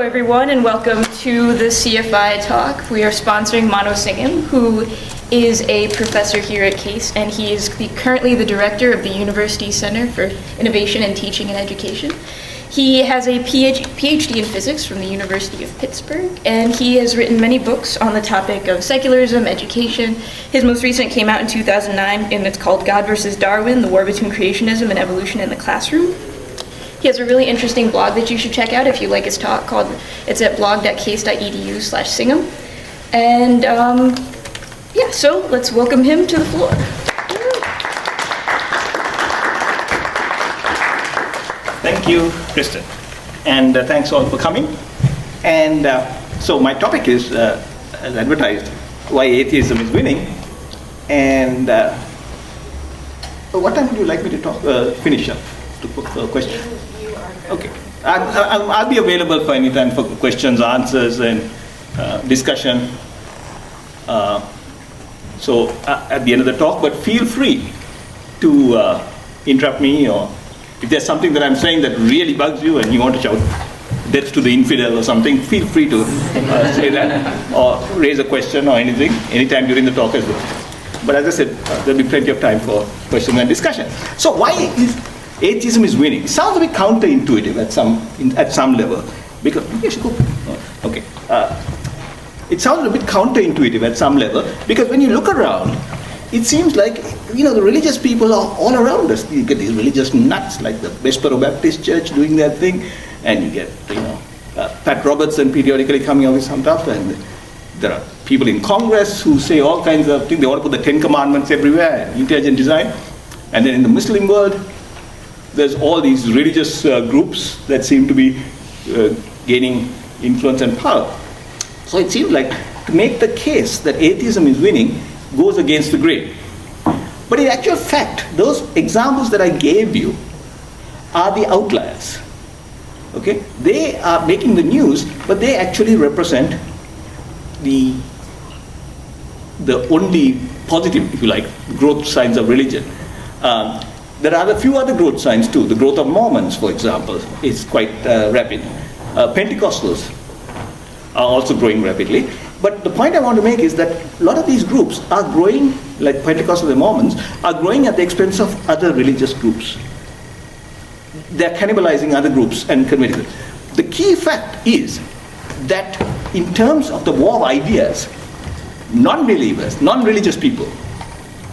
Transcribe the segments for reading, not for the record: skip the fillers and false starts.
everyone, and welcome to the CFI talk. We are sponsoring Mano Singham, who is a professor here at Case, and he is currently the director of the University Center for Innovation in Teaching and Education. He has a PhD in physics from the University of Pittsburgh, and he has written many books on the topic of secularism, education. His most recent came out in 2009, and it's called God versus Darwin, The War Between Creationism and Evolution in the Classroom. He has a really interesting blog that you should check out if you like his talk. It's at blog.case.edu/Singham. And yeah, so let's welcome him to the floor. Thank you, Kristen. And thanks all for coming. And so my topic is, as advertised, why atheism is winning. And what time would you like me to finish up? To put the question? Okay. I'll be available for any time for questions, answers, and discussion. So at the end of the talk, but feel free to interrupt me, or if there's something that I'm saying that really bugs you and you want to shout death to the infidel or something, feel free to say that or raise a question or anything anytime during the talk as well. But as I said, there'll be plenty of time for questions and discussion. So why is atheism is winning? It sounds a bit counterintuitive at some level, because okay, it sounds a bit counterintuitive at some level, because when you look around, it seems like the religious people are all around us. You get these religious nuts like the Westboro Baptist Church doing their thing, and you get Pat Robertson periodically coming out with some stuff, and there are people in Congress who say all kinds of things. They want to put the 10 Commandments everywhere, intelligent design, and then in the Muslim world, there's all these religious groups that seem to be gaining influence and power. So it seems like to make the case that atheism is winning goes against the grain. But in actual fact, those examples that I gave you are the outliers. Okay? They are making the news, but they actually represent the only positive, if you like, growth signs of religion. There are a few other growth signs too. The growth of Mormons, for example, is quite rapid. Pentecostals are also growing rapidly. But the point I want to make is that a lot of these groups are growing, like Pentecostals and Mormons, are growing at the expense of other religious groups. They're cannibalizing other groups and committing it. The key fact is that in terms of the war of ideas, non-believers, non-religious people,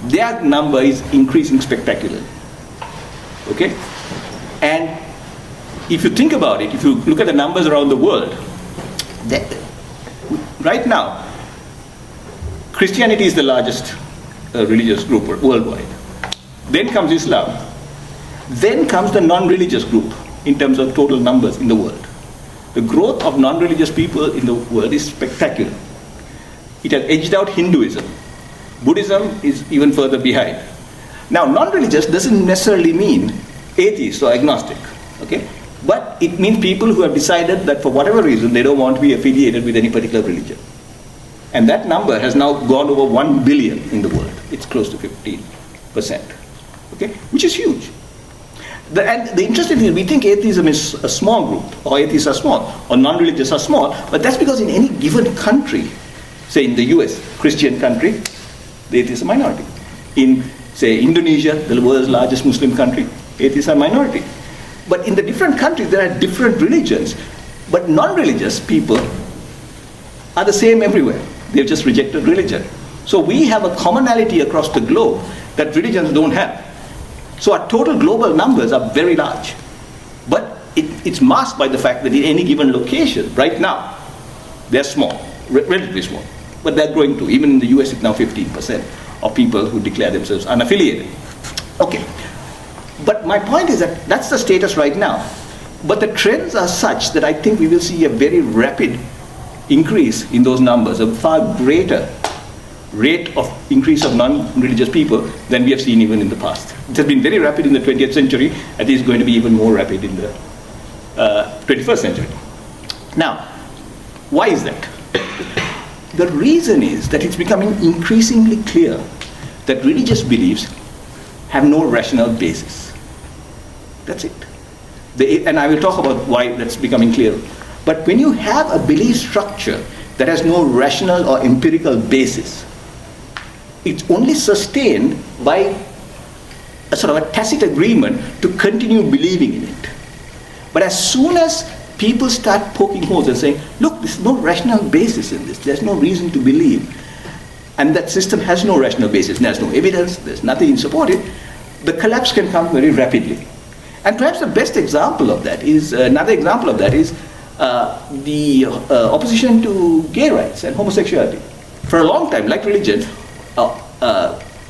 their number is increasing spectacularly. Okay? And if you think about it, if you look at the numbers around the world, right now, Christianity is the largest religious group worldwide. Then comes Islam. Then comes the non-religious group in terms of total numbers in the world. The growth of non-religious people in the world is spectacular. It has edged out Hinduism. Buddhism is even further behind. Now, non-religious doesn't necessarily mean atheist or agnostic, okay? But it means people who have decided that for whatever reason they don't want to be affiliated with any particular religion. And that number has now gone over 1 billion in the world. It's close to 15%, okay? Which is huge. And the interesting thing is, we think atheism is a small group, or atheists are small, or non-religious are small, but that's because in any given country, say in the US, Christian country, the atheists are minority. In, say, Indonesia, the world's largest Muslim country, atheists are minority. But in the different countries, there are different religions. But non-religious people are the same everywhere. They've just rejected religion. So we have a commonality across the globe that religions don't have. So our total global numbers are very large. But it's masked by the fact that in any given location, right now, they're small, relatively small. But they're growing too. Even in the US, it's now 15% of people who declare themselves unaffiliated. Okay. But my point is that that's the status right now. But the trends are such that I think we will see a very rapid increase in those numbers, a far greater rate of increase of non-religious people than we have seen even in the past. It has been very rapid in the 20th century, and it is going to be even more rapid in the 21st century. Now, why is that? The reason is that it's becoming increasingly clear that religious beliefs have no rational basis. That's it. And I will talk about why that's becoming clear. But when you have a belief structure that has no rational or empirical basis, it's only sustained by a sort of a tacit agreement to continue believing in it. But as soon as people start poking holes and saying, look, there's no rational basis in this, there's no reason to believe, and that system has no rational basis, there's no evidence, there's nothing to support it, the collapse can come very rapidly. And perhaps the best example of that is, another example of that is the opposition to gay rights and homosexuality. For a long time, like religion,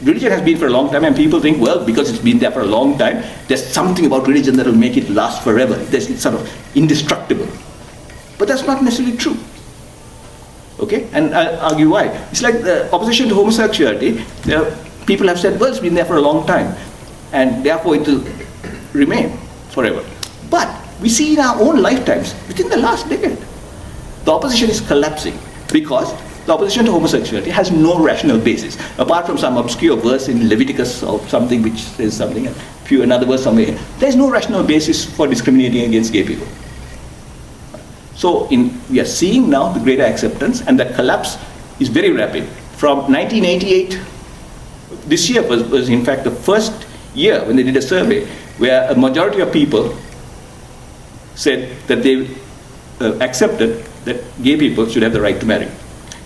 religion has been for a long time, and people think, well, because it's been there for a long time, there's something about religion that will make it last forever. It's sort of indestructible. But that's not necessarily true. Okay? And I'll argue why. It's like the opposition to homosexuality. People have said, well, it's been there for a long time, and therefore it will remain forever. But we see in our own lifetimes, within the last decade, the opposition is collapsing because the opposition to homosexuality has no rational basis, apart from some obscure verse in Leviticus or something which says something, another verse somewhere. There's no rational basis for discriminating against gay people. So we are seeing now the greater acceptance, and that collapse is very rapid. From 1988, this year was in fact the first year when they did a survey where a majority of people said that they accepted that gay people should have the right to marry.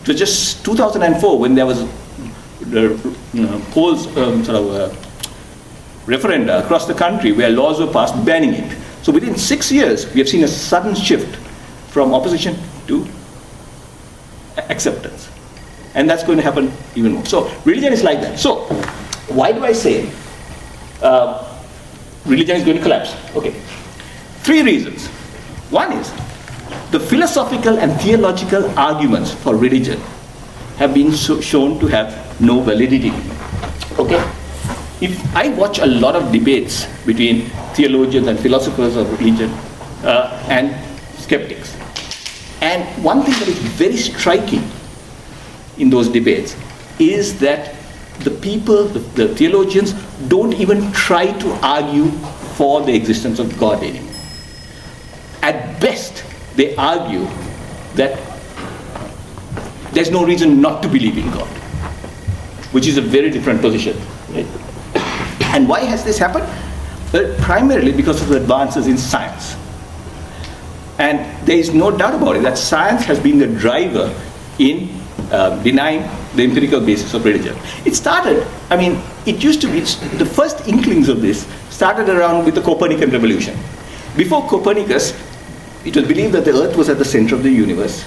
It was just 2004 when there was polls, referenda across the country where laws were passed banning it. So within 6 years, we have seen a sudden shift from opposition to acceptance. And that's going to happen even more. So religion is like that. So why do I say religion is going to collapse? Okay. 3 reasons. One is, the philosophical and theological arguments for religion have been shown to have no validity. Okay? If I watch a lot of debates between theologians and philosophers of religion and skeptics, and one thing that is very striking in those debates is that the theologians don't even try to argue for the existence of God anymore. At best, they argue that there's no reason not to believe in God, which is a very different position. Right? And why has this happened? Well, primarily because of the advances in science. And there is no doubt about it that science has been the driver in denying the empirical basis of religion. It started, it used to be, the first inklings of this started around with the Copernican Revolution. Before Copernicus, it was believed that the Earth was at the center of the universe,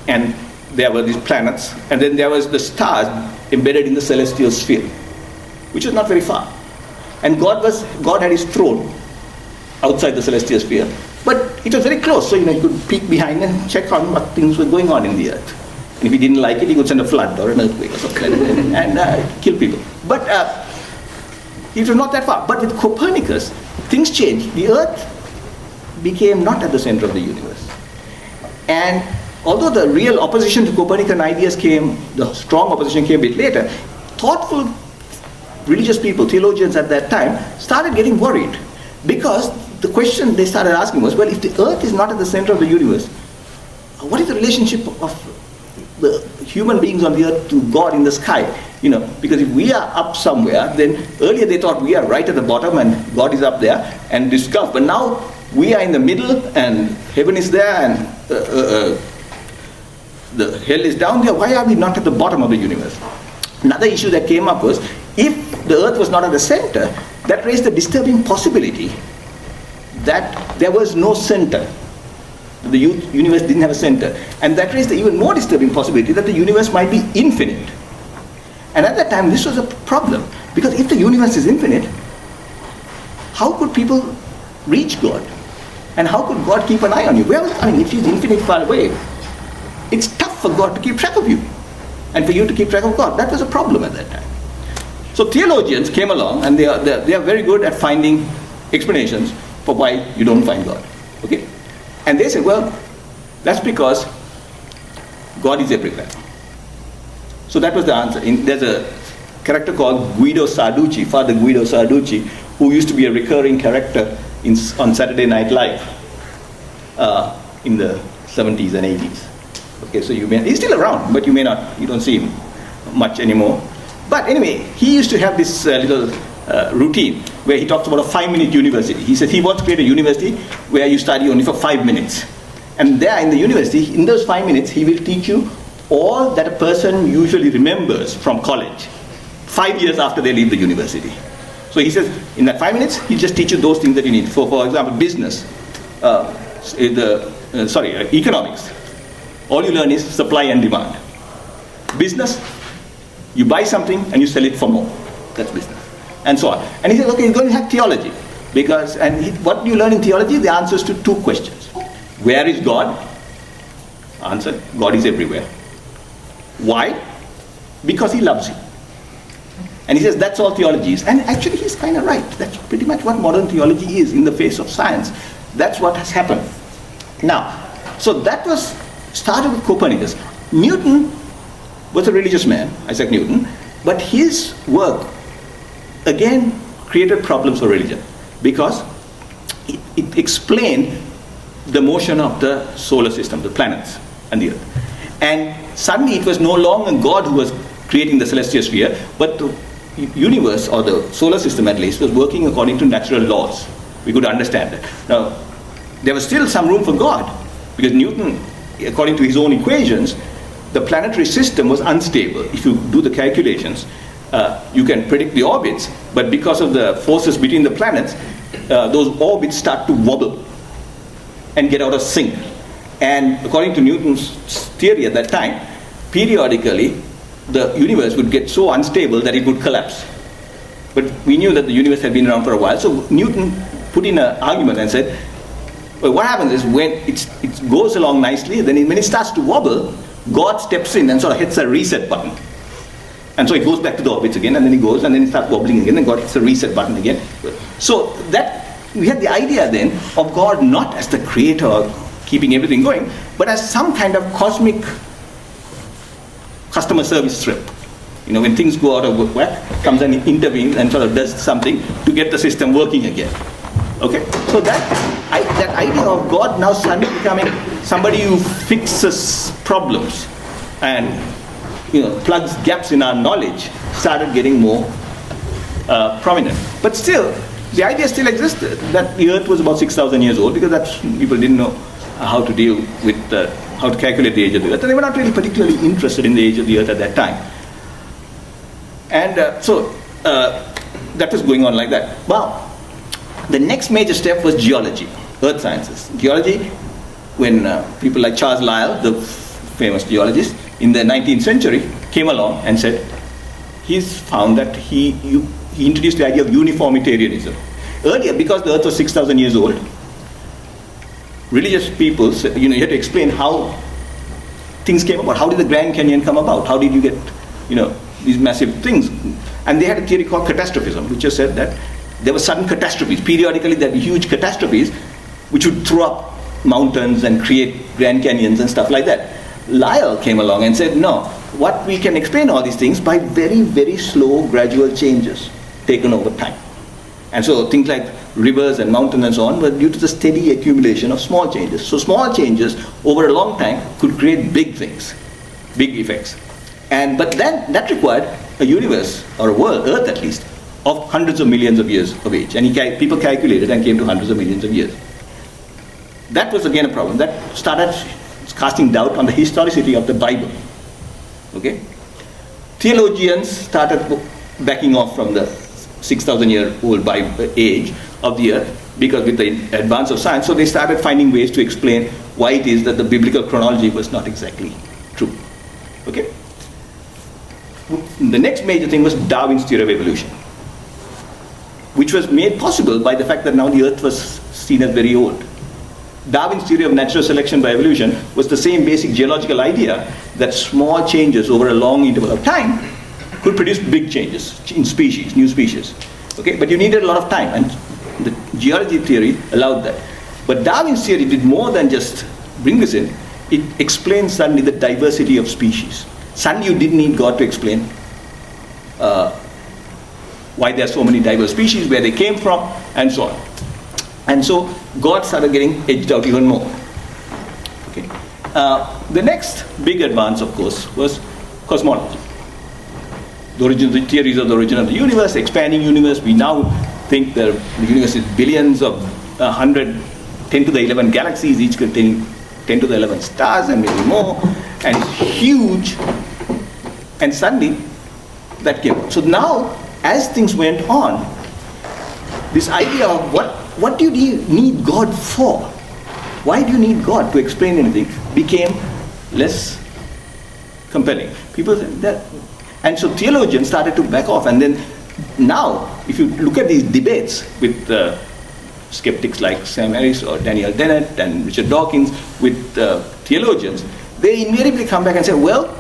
and there were these planets, and then there was the stars embedded in the celestial sphere, which was not very far. And God had his throne outside the celestial sphere, but it was very close, so he could peek behind and check on what things were going on in the Earth. And if he didn't like it, he could send a flood or an earthquake or something like that and kill people. But it was not that far. But with Copernicus, things changed. The Earth became not at the center of the universe. And although the real opposition to Copernican ideas the strong opposition came a bit later, thoughtful religious people, theologians at that time, started getting worried. Because the question they started asking was, well, if the Earth is not at the center of the universe, what is the relationship of the human beings on the Earth to God in the sky? Because if we are up somewhere, then earlier they thought we are right at the bottom and God is up there and this gulf. But now we are in the middle and heaven is there and the hell is down there. Why are we not at the bottom of the universe? Another issue that came up was, if the Earth was not at the center, that raised the disturbing possibility that there was no center. The universe didn't have a center. And that raised the even more disturbing possibility that the universe might be infinite. And at that time, this was a problem. Because if the universe is infinite, how could people reach God? And how could God keep an eye on you? Well, if he's infinite far away, it's tough for God to keep track of you. And for you to keep track of God. That was a problem at that time. So theologians came along, and they are very good at finding explanations for why you don't find God. Okay? And they said, well, that's because God is everywhere. So that was the answer. There's a character called Guido Sarducci, Father Guido Sarducci, who used to be a recurring character on Saturday Night Live. in the 70s and 80s. Okay, so he's still around, but you don't see him much anymore. But anyway, he used to have this little routine where he talks about a 5-minute university. He said he wants to create a university where you study only for 5 minutes. And there in the university, in those 5 minutes, he will teach you all that a person usually remembers from college 5 years after they leave the university. So he says, in that 5 minutes, he'll just teach you those things that you need. For example, business, economics. All you learn is supply and demand. Business, you buy something and you sell it for more. That's business. And so on. And he says, okay, you're going to have theology. What do you learn in theology? The answers to 2 questions. Where is God? Answer, God is everywhere. Why? Because he loves you. And he says that's all theology is. And actually he's kind of right. That's pretty much what modern theology is in the face of science. That's what has happened. Now, so that was started with Copernicus. Newton was a religious man, Isaac Newton, but his work again created problems for religion because it explained the motion of the solar system, the planets and the earth. And suddenly it was no longer God who was creating the celestial sphere, but the universe, or the solar system at least, was working according to natural laws. We could understand that. Now, there was still some room for God, because Newton, according to his own equations, the planetary system was unstable. If you do the calculations, you can predict the orbits, but because of the forces between the planets, those orbits start to wobble and get out of sync. And according to Newton's theory at that time, periodically the universe would get so unstable that it would collapse. But we knew that the universe had been around for a while, so Newton put in an argument and said, well, what happens is when it goes along nicely, then when it starts to wobble, God steps in and sort of hits a reset button. And so it goes back to the orbits again, and then it goes, and then it starts wobbling again, and God hits the reset button again. So that we had the idea then of God not as the creator keeping everything going, but as some kind of cosmic customer service strip. You know, when things go out of whack, comes and intervenes and sort of does something to get the system working again. Okay? So that idea of God now suddenly becoming somebody who fixes problems and plugs gaps in our knowledge started getting more prominent. But still, the idea still existed that the Earth was about 6,000 years old, because that's people didn't know how to deal with how to calculate the age of the Earth, and they were not really particularly interested in the age of the Earth at that time. And so that was going on like that. Well, the next major step was geology, earth sciences. Geology, when people like Charles Lyell, the famous geologist, in the 19th century, came along and said, he's found that he introduced the idea of uniformitarianism. Earlier, because the Earth was 6,000 years old, religious people said, you had to explain how things came about. How did the Grand Canyon come about? How did you get, these massive things? And they had a theory called catastrophism, which just said that there were sudden catastrophes. Periodically, there would be huge catastrophes which would throw up mountains and create Grand Canyons and stuff like that. Lyell came along and said, no, what we can explain all these things by very, very slow, gradual changes taken over time. And so things like rivers and mountains and so on were due to the steady accumulation of small changes. So small changes over a long time could create big things, big effects. But then that required a universe, or a world, Earth at least, of hundreds of millions of years of age. And people calculated and came to hundreds of millions of years. That was again a problem. That started casting doubt on the historicity of the Bible. Okay? Theologians started backing off from the 6,000-year-old age of the Earth, because with the advance of science, so they started finding ways to explain why it is that the biblical chronology was not exactly true. Okay? The next major thing was Darwin's theory of evolution, which was made possible by the fact that now the Earth was seen as very old. Darwin's theory of natural selection by evolution was the same basic geological idea that small changes over a long interval of time could produce big changes in species, new species. Okay? But you needed a lot of time, and the geology theory allowed that. But Darwin's theory did more than just bring this in. It explained suddenly the diversity of species. Suddenly you didn't need God to explain why there are so many diverse species, where they came from, and so on. And so God started getting edged out even more. Okay. The next big advance, of course, was cosmology. The theories of the origin of the universe, expanding universe. We now think the universe is billions of 10 to the 11 galaxies, each containing 10 to the 11 stars and maybe more, and it's huge. And suddenly, that came. So now, as things went on, this idea of what do you need God for? Why do you need God to explain anything? Became less compelling. People said that, and so theologians started to back off. And then now, if you look at these debates with skeptics like Sam Harris or Daniel Dennett and Richard Dawkins with theologians, they invariably come back and say, well,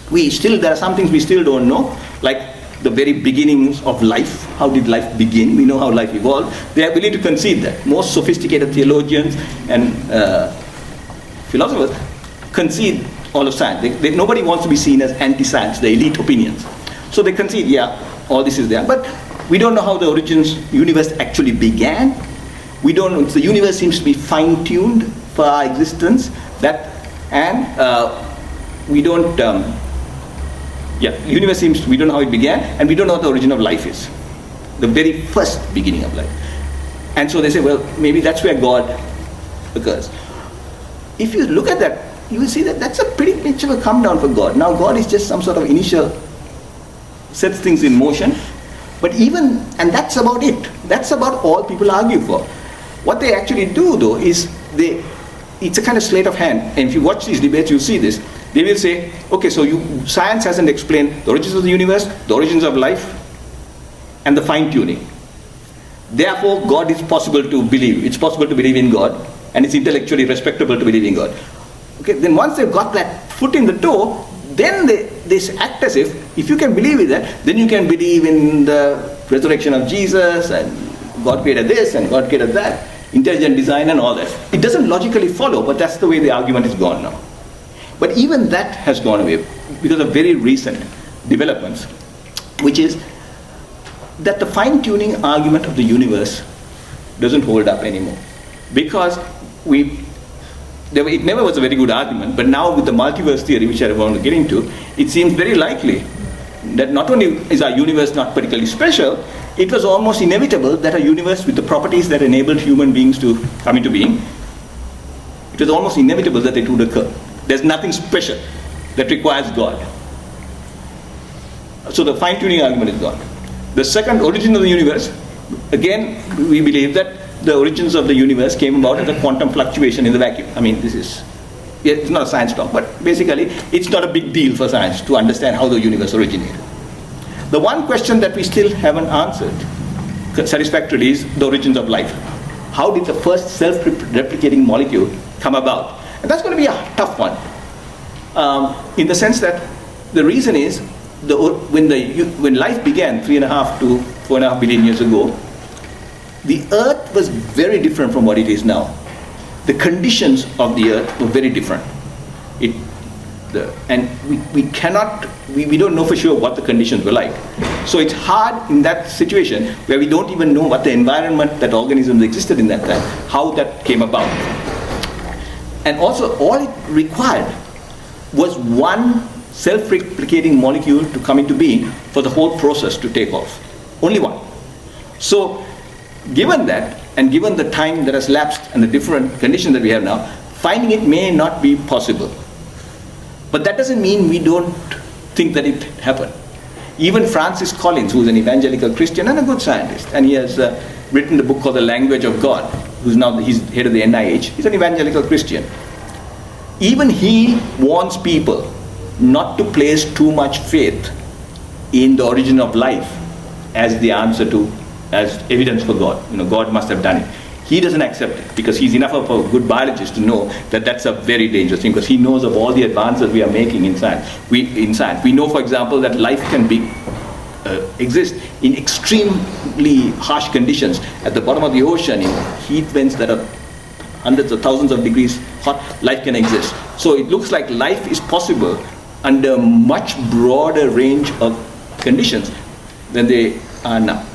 there are some things we still don't know, like the very beginnings of life. How did life begin? We know how life evolved. They are willing to concede that. Most sophisticated theologians and philosophers concede all of science. Nobody wants to be seen as anti-science, the elite opinions. So they concede, yeah, all this is there. But we don't know how the universe actually began. We don't know. The universe seems to be fine-tuned for our existence. We don't. Universe seems. We don't know how it began, and we don't know what the origin of life is, the very first beginning of life. And so they say, well, maybe that's where God occurs. If you look at that, you will see that that's a pretty much of a come down for God. Now God is just some sort of initial, sets things in motion. But and that's about it. That's about all people argue for. What they actually do, though, is it's a kind of sleight of hand. And if you watch these debates, you'll see this. They will say, okay, so science hasn't explained the origins of the universe, the origins of life, and the fine-tuning. Therefore, God is possible to believe. It's possible to believe in God, and it's intellectually respectable to believe in God. Okay, then once they've got that foot in the door, then they act as if you can believe in that, then you can believe in the resurrection of Jesus, and God created this, and God created that, intelligent design and all that. It doesn't logically follow, but that's the way the argument is gone now. But even that has gone away because of very recent developments, which is that the fine-tuning argument of the universe doesn't hold up anymore. Because it never was a very good argument, but now with the multiverse theory, which I want to get into, it seems very likely that not only is our universe not particularly special, it was almost inevitable that a universe with the properties that enabled human beings to come into being, it was almost inevitable that it would occur. There's nothing special that requires God. So the fine-tuning argument is gone. The second, origin of the universe, again, we believe that the origins of the universe came about as a quantum fluctuation in the vacuum. I mean, it's not a science talk, but basically, it's not a big deal for science to understand how the universe originated. The one question that we still haven't answered satisfactorily is the origins of life. How did the first self-replicating molecule come about? And that's going to be a tough one, in the sense that the reason is, when life began 3.5 to 4.5 billion years ago, the Earth was very different from what it is now. The conditions of the Earth were very different. We don't know for sure what the conditions were like. So it's hard in that situation where we don't even know what the environment that organisms existed in that time, how that came about. And also, all it required was one self-replicating molecule to come into being for the whole process to take off. Only one. So, given that, and given the time that has lapsed and the different conditions that we have now, finding it may not be possible. But that doesn't mean we don't think that it happened. Even Francis Collins, who's an evangelical Christian and a good scientist, and he has written the book called The Language of God, he's head of the NIH, he's an evangelical Christian. Even he warns people not to place too much faith in the origin of life as the answer as evidence for God. God must have done it. He doesn't accept it because he's enough of a good biologist to know that that's a very dangerous thing, because he knows of all the advances we are making in science. We know, for example, that life can exist in extremely harsh conditions at the bottom of the ocean, in heat vents that are hundreds of thousands of degrees hot. Life can exist. So it looks like life is possible under a much broader range of conditions than they are now,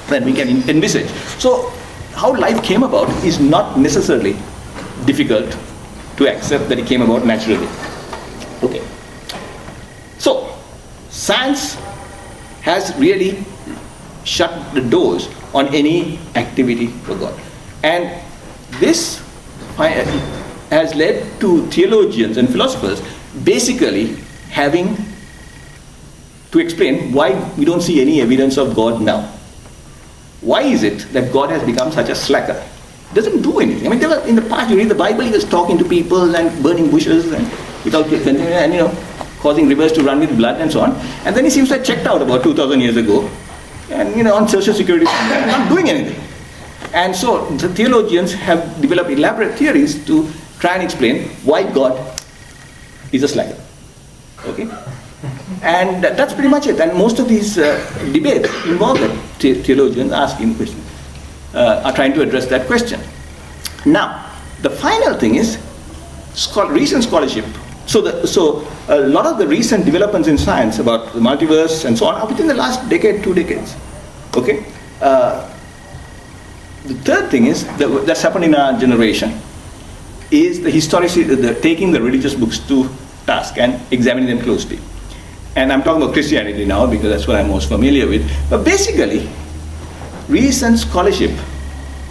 than we can envisage. So how life came about is not necessarily difficult to to accept that it came about naturally. Okay. So, science has really shut the doors on any activity for God. And this has led to theologians and philosophers basically having to explain why we don't see any evidence of God now. Why is it that God has become such a slacker? Doesn't do anything. I mean, in the past, you read the Bible, he was talking to people and burning bushes and without and causing rivers to run with blood and so on. And then he seems to have checked out about 2,000 years ago, and on social security, not doing anything. And so the theologians have developed elaborate theories to try and explain why God is a slacker. Okay, and that's pretty much it. And most of these debates involve that theologians asking questions, are trying to address that question. Now, the final thing is recent scholarship. So a lot of the recent developments in science about the multiverse and so on are within the last decade, 2 decades. Okay. The third thing is that's happened in our generation is the taking the religious books to task and examining them closely. And I'm talking about Christianity now because that's what I'm most familiar with. But basically, recent scholarship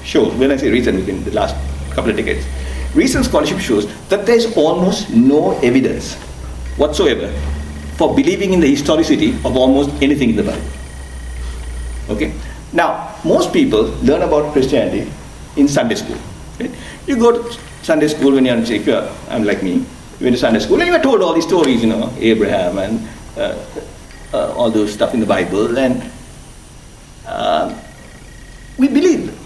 shows, when I say recent, within the last couple of decades, recent scholarship shows that there's almost no evidence whatsoever for believing in the historicity of almost anything in the Bible. Okay? Now, most people learn about Christianity in Sunday school. Right? You go to Sunday school when you're if you're like me, you went to Sunday school and you were told all these stories, Abraham and all those stuff in the Bible, and we believed them.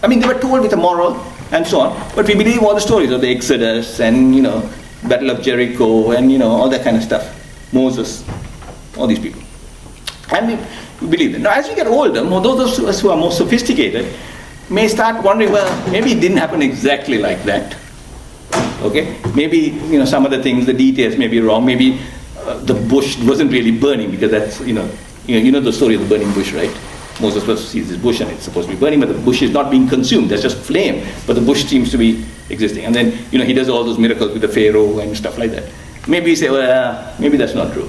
I mean, they were told with a moral and so on, but we believe all the stories of the Exodus and, Battle of Jericho and, all that kind of stuff. Moses, all these people. And we believe them. Now, as we get older, those of us who are more sophisticated may start wondering, well, maybe it didn't happen exactly like that. Okay? Maybe, some of the things, the details may be wrong. Maybe the bush wasn't really burning because that's, you know the story of the burning bush, right? Moses first sees this bush and it's supposed to be burning, but the bush is not being consumed. There's just flame, but the bush seems to be existing. And then, he does all those miracles with the Pharaoh and stuff like that. Maybe we say, well, maybe that's not true.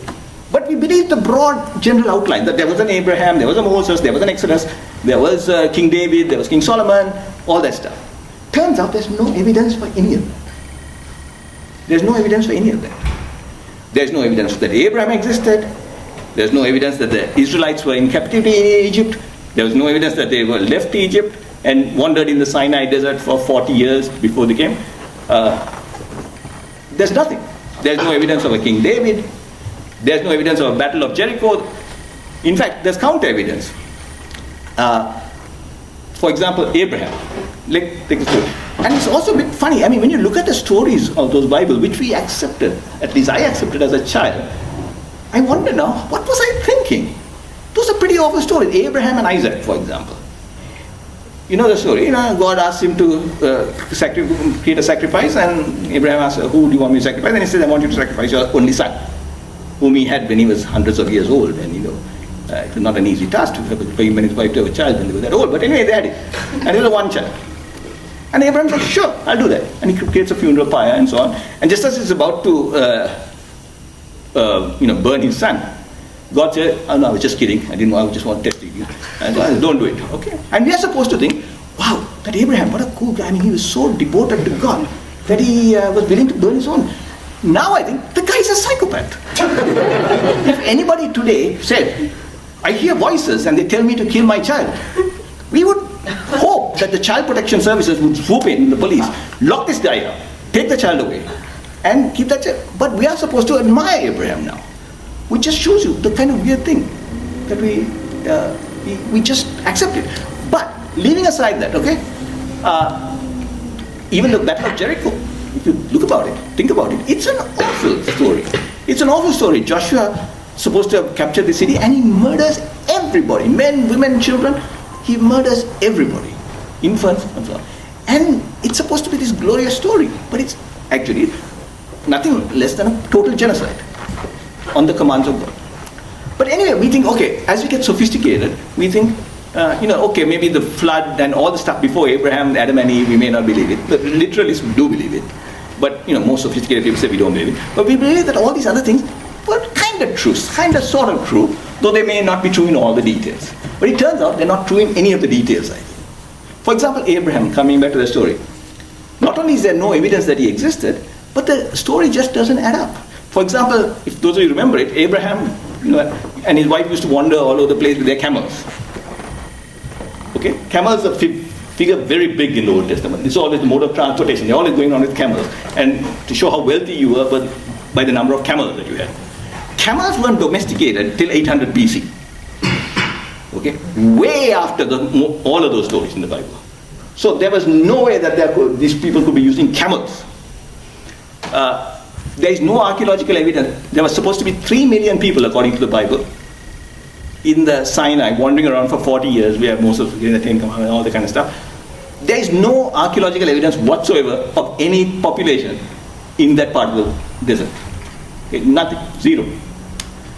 But we believe the broad general outline, that there was an Abraham, there was a Moses, there was an Exodus, there was King David, there was King Solomon, all that stuff. Turns out there's no evidence for any of that. There's no evidence for any of that. There's no evidence that Abraham existed. There's no evidence that the Israelites were in captivity in Egypt. There was no evidence that they were left Egypt and wandered in the Sinai desert for 40 years before they came. There's nothing. There's no evidence of a King David. There's no evidence of a Battle of Jericho. In fact, there's counter evidence. For example, Abraham. Take a story. And it's also a bit funny. I mean, when you look at the stories of those Bibles, which we accepted, at least I accepted as a child, I wonder now, what was I thinking? Those are pretty awful stories. Abraham and Isaac, for example. You know the story. God asked him to create a sacrifice, and Abraham asked, who do you want me to sacrifice? And he said, I want you to sacrifice your only son, whom he had when he was hundreds of years old. And it was not an easy task for him and his wife to have a child when they were that old. But anyway, they had it. And there was one child. And Abraham said, sure, I'll do that. And he creates a funeral pyre and so on. And just as he's about to burn his son, God said, oh no, I was just kidding. I just want to test you. And God said, don't do it. Okay? And we are supposed to think, wow, that Abraham, what a cool guy. I mean, he was so devoted to God that he was willing to burn his own. Now I think, the guy's a psychopath. If anybody today said, I hear voices and they tell me to kill my child, we would hope that the child protection services would swoop in, the police, lock this guy up, take the child away, and keep that child. But we are supposed to admire Abraham now, which just shows you the kind of weird thing that we just accept it. But leaving aside that, okay, even the Battle of Jericho, if you look about it, think about it, it's an awful story. It's an awful story. Joshua supposed to have captured the city and he murders everybody, men, women, children. He murders everybody, infants and so on. And it's supposed to be this glorious story, but it's actually nothing less than a total genocide on the commands of God. But anyway, we think, okay, as we get sophisticated, we think, okay, maybe the flood and all the stuff before Abraham, Adam and Eve, we may not believe it. The literalists do believe it. But most sophisticated people say we don't believe it. But we believe that all these other things were kind of true, kind of sort of true, though they may not be true in all the details. But it turns out they're not true in any of the details, I think. For example, Abraham, coming back to the story. Not only is there no evidence that he existed, but the story just doesn't add up. For example, if those of you remember it, Abraham and his wife used to wander all over the place with their camels. Okay? Camels are figure very big in the Old Testament. It's always the mode of transportation. They're always going on with camels. And to show how wealthy you were, but by the number of camels that you had. Camels weren't domesticated till 800 BC. Okay? Way after all of those stories in the Bible. So there was no way that these people could be using camels. There is no archaeological evidence. There was supposed to be 3 million people, according to the Bible, in the Sinai, wandering around for 40 years. We have Moses getting the Ten Commandments and all that kind of stuff. There is no archaeological evidence whatsoever of any population in that part of the desert. Okay, nothing, zero.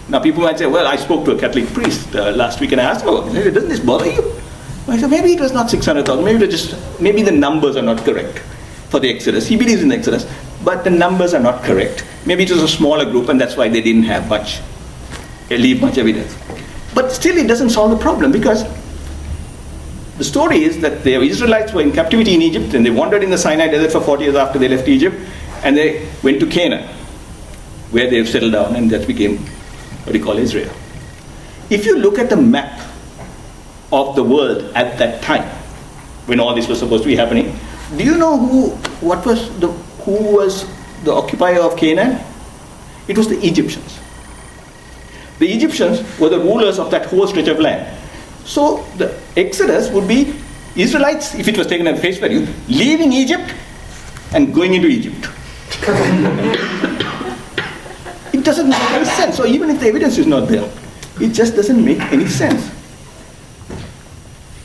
Now people might say, well, I spoke to a Catholic priest last week and I asked him, doesn't this bother you? I said, maybe it was not 600,000, maybe the numbers are not correct for the Exodus. He believes in the Exodus, but the numbers are not correct. Maybe it was a smaller group and that's why they didn't have leave much evidence. But still it doesn't solve the problem, because the story is that the Israelites were in captivity in Egypt and they wandered in the Sinai desert for 40 years after they left Egypt, and they went to Canaan, where they've settled down, and that became what we call Israel. If you look at the map of the world at that time, when all this was supposed to be happening, do you know who was the occupier of Canaan? It was the Egyptians. The Egyptians were the rulers of that whole stretch of land. So the Exodus would be Israelites, if it was taken at face value, leaving Egypt and going into Egypt. It doesn't make any sense. So even if the evidence is not there, it just doesn't make any sense.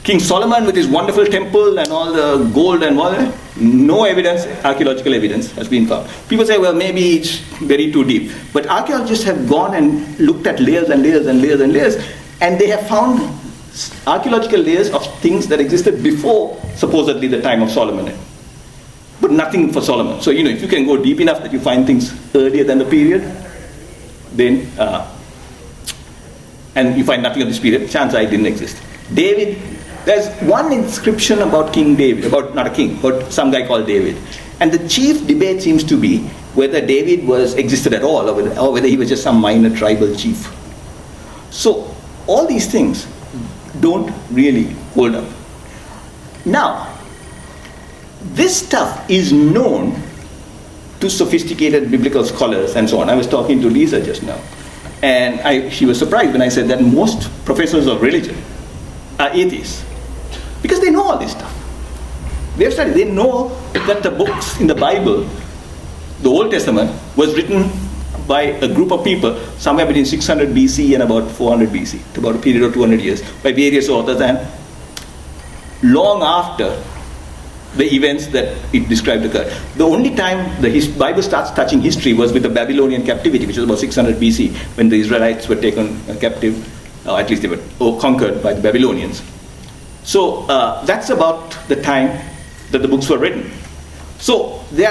King Solomon with his wonderful temple and all the gold and all that, no evidence, archaeological evidence has been found. People say, well, maybe it's very too deep. But archaeologists have gone and looked at layers and layers and layers and layers, and they have found archaeological layers of things that existed before, supposedly, the time of Solomon. But nothing for Solomon. So, if you can go deep enough that you find things earlier than the period, then, and you find nothing of this period, chances are it didn't exist. David, there's one inscription about King David, not a king, but some guy called David. And the chief debate seems to be whether David existed at all, or whether he was just some minor tribal chief. So, all these things don't really hold up. Now, this stuff is known to sophisticated biblical scholars and so on. I was talking to Lisa just now, and she was surprised when I said that most professors of religion are atheists, because they know all this stuff. They've studied. They know that the books in the Bible, the Old Testament, was written by a group of people somewhere between 600 BC and about 400 BC, about a period of 200 years, by various authors, and long after the events that it described occurred. The only time the Bible starts touching history was with the Babylonian captivity, which was about 600 BC, when the Israelites were taken captive, or at least they were conquered by the Babylonians. So that's about the time that the books were written. So the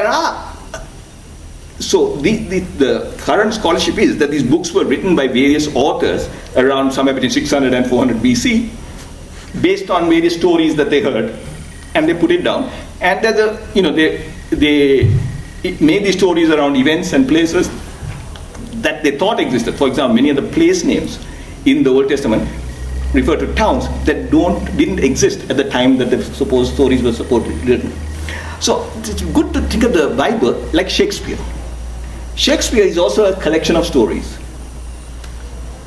current scholarship is that these books were written by various authors around somewhere between 600 and 400 BC, based on various stories that they heard, and they put it down. And they made these stories around events and places that they thought existed. For example, many of the place names in the Old Testament refer to towns that didn't exist at the time that the supposed stories were supposedly written. So it's good to think of the Bible like Shakespeare. Shakespeare is also a collection of stories,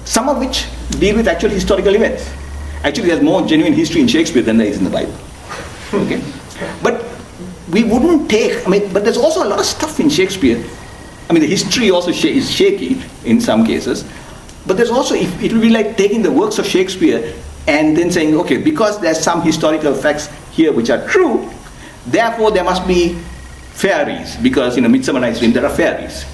some of which deal with actual historical events. Actually, there's more genuine history in Shakespeare than there is in the Bible. Okay? But we wouldn't but there's also a lot of stuff in Shakespeare. The history also is shaky in some cases. But there's also, it will be like taking the works of Shakespeare and then saying, okay, because there's some historical facts here which are true, therefore there must be fairies, because Midsummer Night's Dream, there are fairies.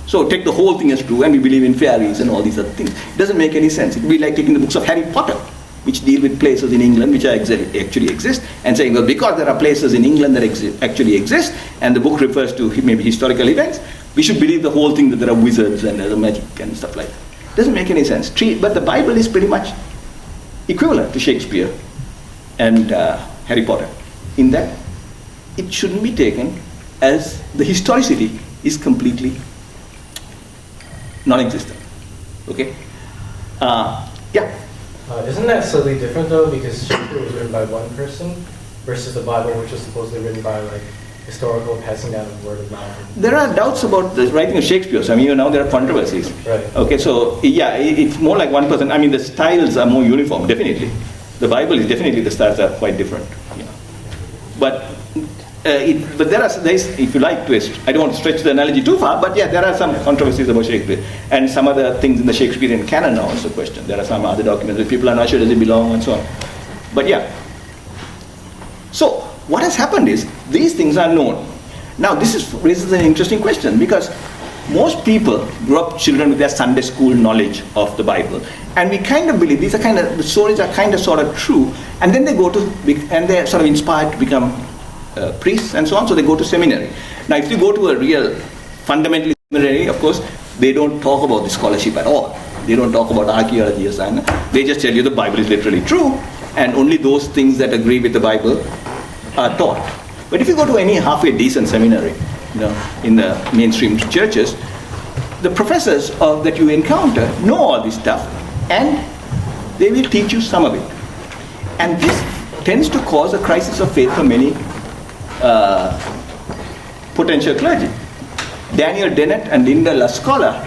So take the whole thing as true and we believe in fairies and all these other things. It doesn't make any sense. It would be like taking the books of Harry Potter which deal with places in England which actually exist, and saying, well, because there are places in England that actually exist, and the book refers to maybe historical events, we should believe the whole thing that there are wizards and other magic and stuff like that. Doesn't make any sense. But the Bible is pretty much equivalent to Shakespeare and Harry Potter, in that it shouldn't be taken as the historicity is completely non-existent. Okay? Yeah. Isn't that slightly different though? Because Shakespeare was written by one person versus the Bible, which was supposedly written by like historical passing down of word of mouth. There are doubts about the writing of Shakespeare. So, I mean, now there are controversies. Right. Okay, so yeah, it's more like one person. I mean, the styles are more uniform, definitely. The Bible is definitely, the styles are quite different. Yeah. But there is, if you like, twist. I don't want to stretch the analogy too far, but yeah, there are some controversies about Shakespeare. And some other things in the Shakespearean canon are also questioned. There are some other documents where people are not sure does it belong and so on. But yeah. So, what has happened is, these things are known. Now, raises an interesting question, because most people grow up children with their Sunday school knowledge of the Bible, and we kind of believe the stories are kind of sort of true, and then they and they're sort of inspired to become priests and so on, so they go to seminary. Now, if you go to a real fundamentally seminary, of course, they don't talk about the scholarship at all. They don't talk about archaeology or something. They just tell you the Bible is literally true, and only those things that agree with the Bible are taught. But if you go to any halfway decent seminary, in the mainstream churches, the professors that you encounter know all this stuff, and they will teach you some of it. And this tends to cause a crisis of faith for many potential clergy. Daniel Dennett and Linda Lascola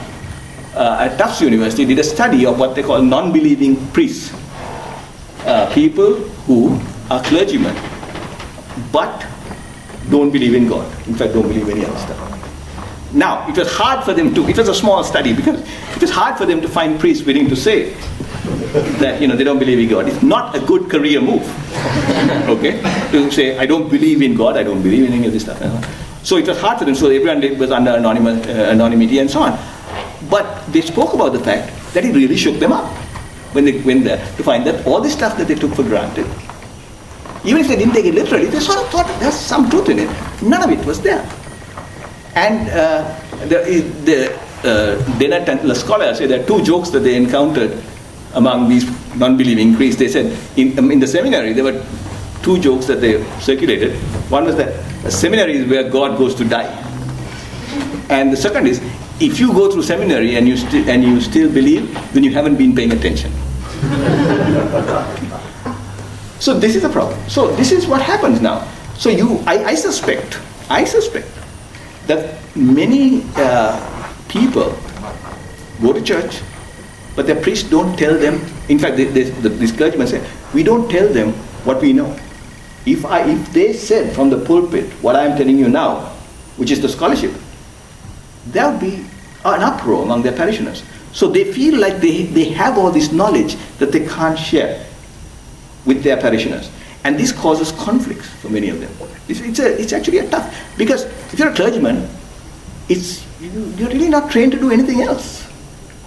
at Tufts University did a study of what they call non-believing priests, people who are clergymen but don't believe in God. In fact, don't believe any other stuff. Now, it was hard for them it was a small study, because it was hard for them to find priests willing to say that, they don't believe in God. It's not a good career move, okay? To say, I don't believe in God, I don't believe in any of this stuff. So it was hard for them, so everyone was under anonymity and so on. But they spoke about the fact that it really shook them up when they went there to find that all this stuff that they took for granted, even if they didn't take it literally, they sort of thought there's some truth in it. None of it was there. And Dennett and Lascola say there are two jokes that they encountered among these non-believing priests. They said in the seminary there were two jokes that they circulated. One was that a seminary is where God goes to die. And the second is, if you go through seminary and you still believe, then you haven't been paying attention. So this is a problem. So this is what happens now. So I suspect that many people go to church, but their priests don't tell them. In fact, these clergymen say, we don't tell them what we know. If they said from the pulpit what I am telling you now, which is the scholarship, there would be an uproar among their parishioners. So they feel like they have all this knowledge that they can't share with their parishioners. And this causes conflicts for many of them. It's actually a tough, because if you're a clergyman, you're really not trained to do anything else.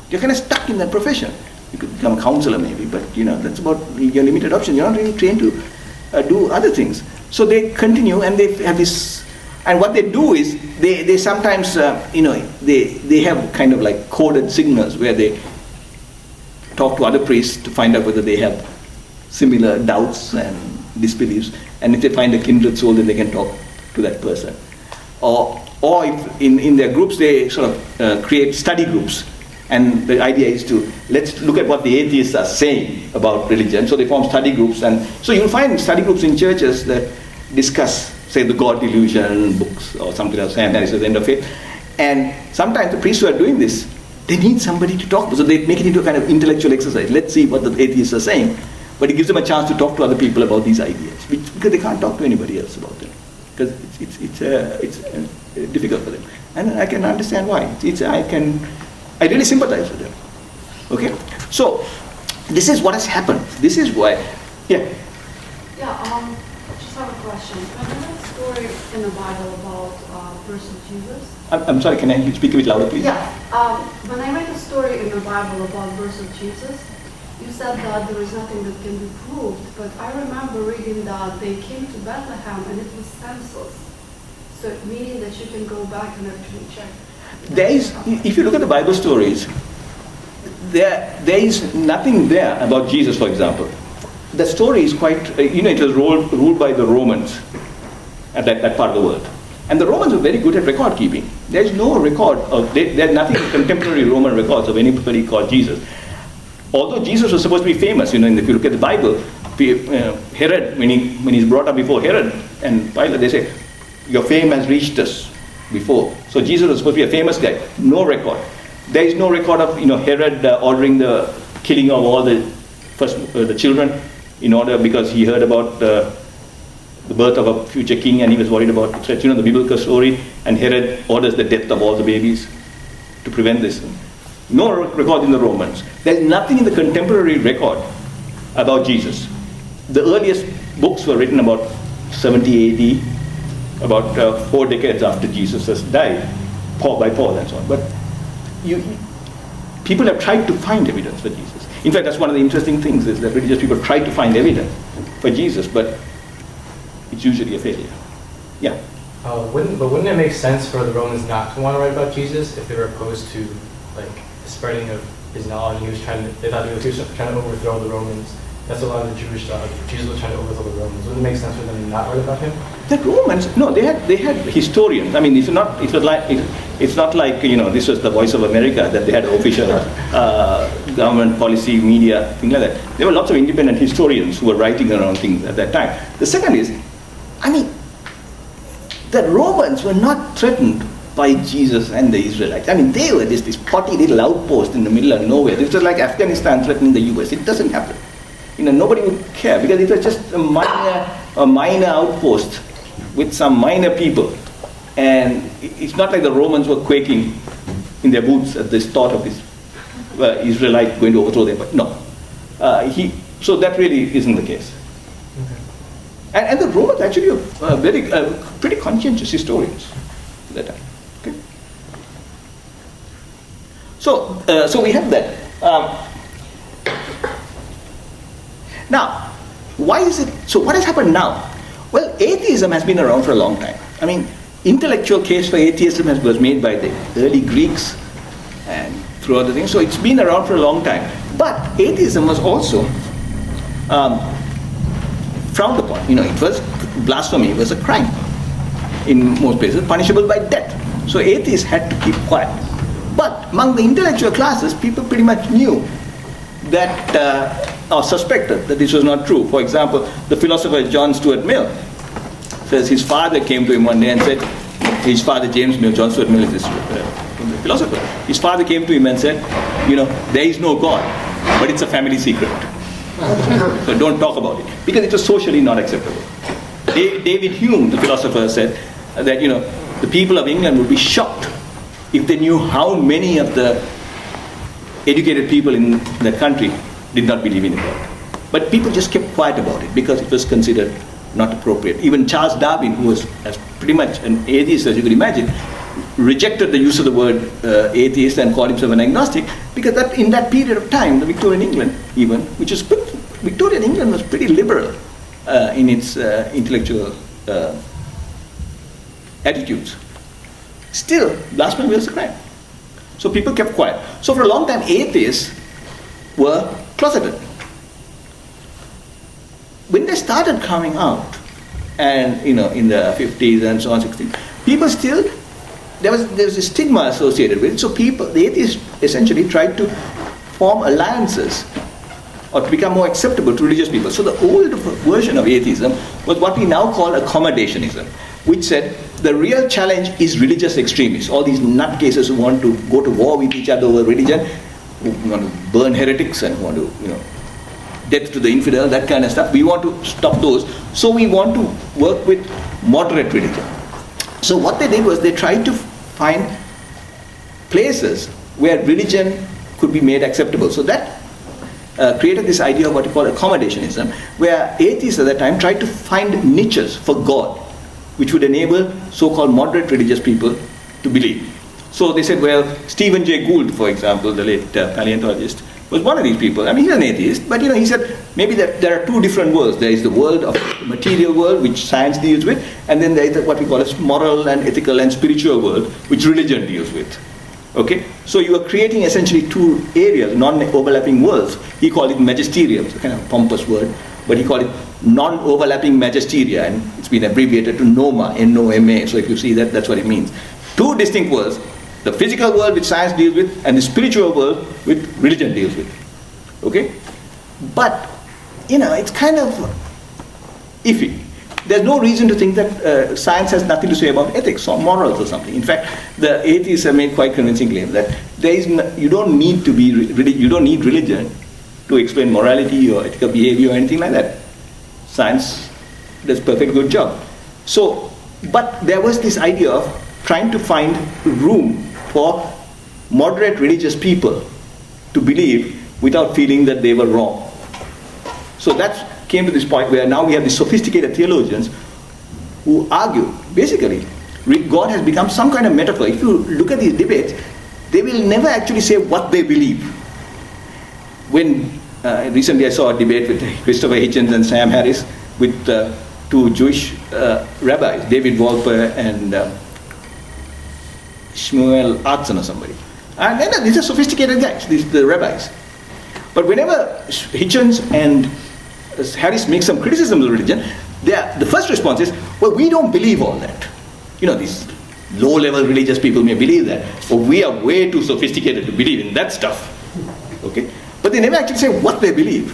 You're kind of stuck in that profession. You could become a counselor maybe, but that's about your limited option. You're not really trained to do other things. So they continue, and they have this, and what they do is they sometimes they have kind of like coded signals where they talk to other priests to find out whether they have similar doubts and disbeliefs, and if they find a kindred soul, then they can talk to that person. Or if in their groups they sort of create study groups, and the idea is let's look at what the atheists are saying about religion. So they form study groups, and so you'll find study groups in churches that discuss, say, the God delusion books or something else, and that is the end of it. And sometimes the priests who are doing this, they need somebody to talk to, so they make it into a kind of intellectual exercise. Let's see what the atheists are saying. But it gives them a chance to talk to other people about these ideas, because they can't talk to anybody else about them, because it's difficult for them. And I can understand why. I really sympathize with them. Okay? So, this is what has happened. This is why, yeah. Yeah, just have a question. When I read a story in the Bible about person Jesus. I'm sorry, can you speak a bit louder, please? Yeah. When I read a story in the Bible about birth of Jesus, you said that there is nothing that can be proved, but I remember reading that they came to Bethlehem and it was census. So meaning that you can go back and actually check. There is, if you look at the Bible stories, there is nothing there about Jesus, for example. The story is quite, it was ruled by the Romans at that part of the world. And the Romans were very good at record keeping. There is no record of, there's nothing in contemporary Roman records of anybody called Jesus. Although Jesus was supposed to be famous, if you look at the Bible, Herod, when he's brought up before Herod and Pilate, they say, your fame has reached us before. So Jesus was supposed to be a famous guy. No record. There is no record of Herod ordering the killing of all the children in order, because he heard about the birth of a future king and he was worried about threats. The biblical story, and Herod orders the death of all the babies to prevent this. No record in the Romans. There's nothing in the contemporary record about Jesus. The earliest books were written about 70 AD, about 4 decades after Jesus has died, by Paul and so on. But people have tried to find evidence for Jesus. In fact, that's one of the interesting things, is that religious people try to find evidence for Jesus, but it's usually a failure. Yeah. Wouldn't it make sense for the Romans not to want to write about Jesus if they were opposed to the spreading of his knowledge? They thought he was trying to overthrow the Romans. That's a lot of the Jewish thought. Jesus was trying to overthrow the Romans. Wouldn't it make sense for them to not write about him? The Romans, no, they had historians. I mean, it's not like this was the Voice of America, that they had official government policy, media, things like that. There were lots of independent historians who were writing around things at that time. The second is, the Romans were not threatened by Jesus and the Israelites. They were this potty little outpost in the middle of nowhere. This was like Afghanistan threatening the US. It doesn't happen. Nobody would care, because it was just a minor outpost with some minor people. And it's not like the Romans were quaking in their boots at this thought of this Israelite going to overthrow them. But no. So that really isn't the case. Okay. And the Romans actually were pretty conscientious historians at that time. Okay. So we have that. Now, why is it, so what has happened now? Well, atheism has been around for a long time. Intellectual case for atheism was made by the early Greeks and through other things, so it's been around for a long time. But atheism was also frowned upon. It was blasphemy, it was a crime in most places, punishable by death. So atheists had to keep quiet. But among the intellectual classes, people pretty much knew that, or suspected that this was not true. For example, the philosopher John Stuart Mill says his father came to him one day and said, his father James Mill, John Stuart Mill is this philosopher, his father came to him and said, there is no God, but it's a family secret. So don't talk about it, because it was socially not acceptable. David Hume, the philosopher, said that the people of England would be shocked if they knew how many of the educated people in that country did not believe in God. But people just kept quiet about it because it was considered not appropriate. Even Charles Darwin, who was as pretty much an atheist as you could imagine, rejected the use of the word atheist and called himself an agnostic, because that in that period of time, the Victorian England even, Victorian England was pretty liberal in its intellectual attitudes. Still, blasphemy was a crime. So people kept quiet. So for a long time, atheists were closeted. When they started coming out, and in the 50s and so on, 60s, people still, there was a stigma associated with it. So the atheists essentially tried to form alliances or to become more acceptable to religious people. So the old version of atheism was what we now call accommodationism, which said the real challenge is religious extremists, all these nutcases who want to go to war with each other over religion, who want to burn heretics and want to, death to the infidel, that kind of stuff. We want to stop those. So we want to work with moderate religion. So what they did was they tried to find places where religion could be made acceptable. So that created this idea of what we call accommodationism, where atheists at that time tried to find niches for God, which would enable so-called moderate religious people to believe. So they said, well, Stephen Jay Gould, for example, the late paleontologist, was one of these people. I mean, he's an atheist, but he said maybe that there are two different worlds. There is the world of the material world, which science deals with, and then there is what we call a moral and ethical and spiritual world, which religion deals with. Okay? So you are creating essentially two areas, non-overlapping worlds. He called it magisterium, it's a kind of pompous word, but he called it non-overlapping magisteria, and it's been abbreviated to NOMA, N-O-M-A. So if you see that, that's what it means. Two distinct worlds. The physical world which science deals with and the spiritual world which religion deals with. Okay? But, it's kind of iffy. There's no reason to think that science has nothing to say about ethics or morals or something. In fact, the atheists have made quite convincing claims that you don't need religion to explain morality or ethical behavior or anything like that. Science does a perfect good job. So, but there was this idea of trying to find room for moderate religious people to believe without feeling that they were wrong. So that came to this point where now we have these sophisticated theologians who argue, basically, God has become some kind of metaphor. If you look at these debates, they will never actually say what they believe. When recently I saw a debate with Christopher Hitchens and Sam Harris with two Jewish rabbis, David Wolper and Shmuel Atzon or somebody. And then these are sophisticated guys, the rabbis. But whenever Hitchens and Harris make some criticism of religion, the first response is, well, we don't believe all that. These low-level religious people may believe that, but we are way too sophisticated to believe in that stuff. Okay? But they never actually say what they believe.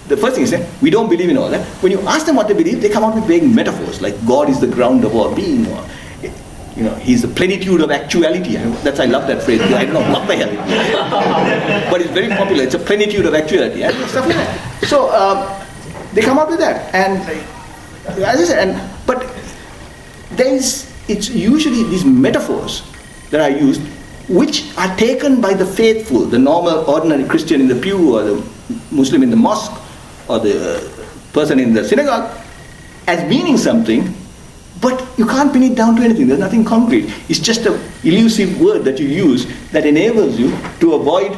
The first thing is that we don't believe in all that. When you ask them what they believe, they come out with vague metaphors, like God is the ground of all being, or he's the plenitude of actuality. I love that phrase. I don't know what the hell it means. But it's very popular. It's a plenitude of actuality and stuff like that. So they come out with that. And as I said, but it's usually these metaphors that are used which are taken by the faithful, the normal, ordinary Christian in the pew or the Muslim in the mosque or the person in the synagogue as meaning something. But you can't pin it down to anything. There's nothing concrete. It's just an elusive word that you use that enables you to avoid